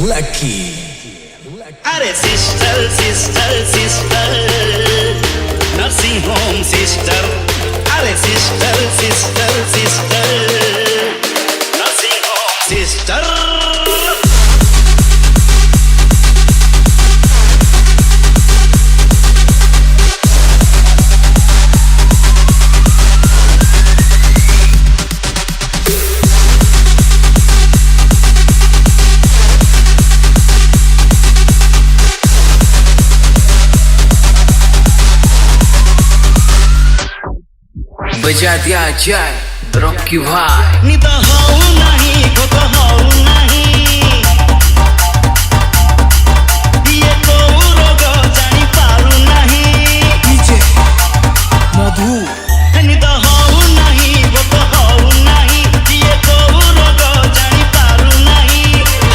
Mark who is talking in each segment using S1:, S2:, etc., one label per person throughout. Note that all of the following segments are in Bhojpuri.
S1: Lucky.
S2: अरे sister sister sister nursing home sister अरे sister sister sister nursing home sister
S3: बजा दिया जाए रॉकी भाई
S2: निद हऊ नहीं भोक हऊ नहीं ये कोउ रोग जानी पारु नहीं
S1: DJ मधु
S2: निद हऊ नहीं भोक हऊ नहीं ये कोउ रोग जानी पारु नहीं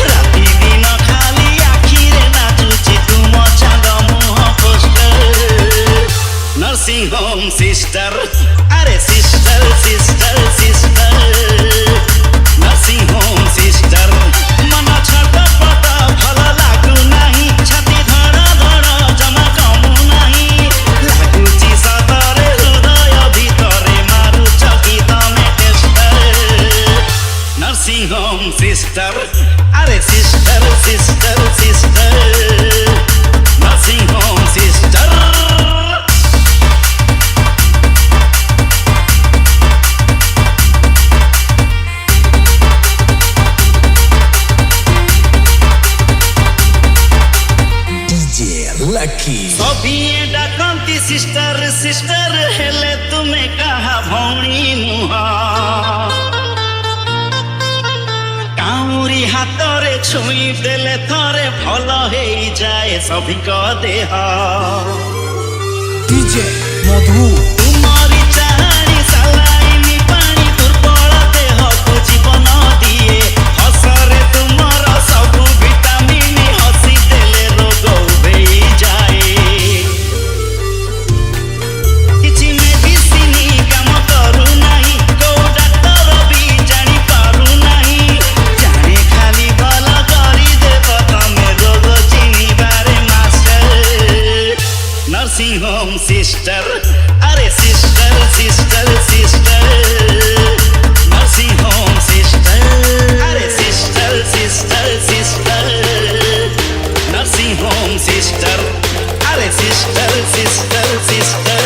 S2: राति दिन खाली आखिरे नाचुची तुम चांद मुह पोस्टर नर्सिंग होम सिस्टर अरे sister sister sister nursing home sister मन छटपट भल लागु नाही छाती धड़ धड़ जमा कमु नाही लागुची सतरे हृदय भितरे मारुछ कि तमे टेस्टर नर्सिंग होम सिस्टर अरे sister sister sister nursing home sister
S1: Lucky.
S2: सभिए डाकंती सिस्टर सिस्टर हेले तुम्हें कहा भौणी मुह काउरी हाथरे छुई देले थरे भल हे जाए सभिक देह
S1: DJ मधु
S2: तुमरी चारी सालाइनी पानी दुर्बल देह को जीवन दिए हसरे तुमर सब विटामिन हसी देले रोग उभेई जाए किछि मेडिसिन काम करू नाही को डॉक्टर भी जानी पारू नाही जाने खाली भल करी देव तमे रोग चिनी बारे मास्टर नर्सिंग होम सिस्टर अरे sister sister sister nursing home sister अरे sister sister sister nursing home sister अरे sister sister sister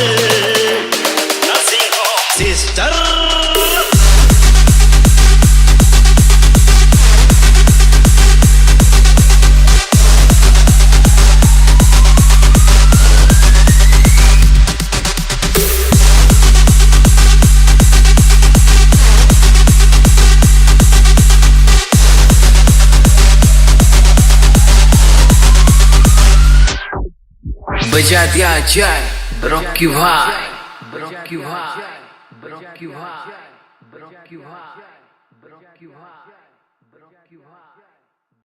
S2: nursing home sister
S3: बजा दिया जाए रॉकी भाई रॉकी भाई रॉकी भाई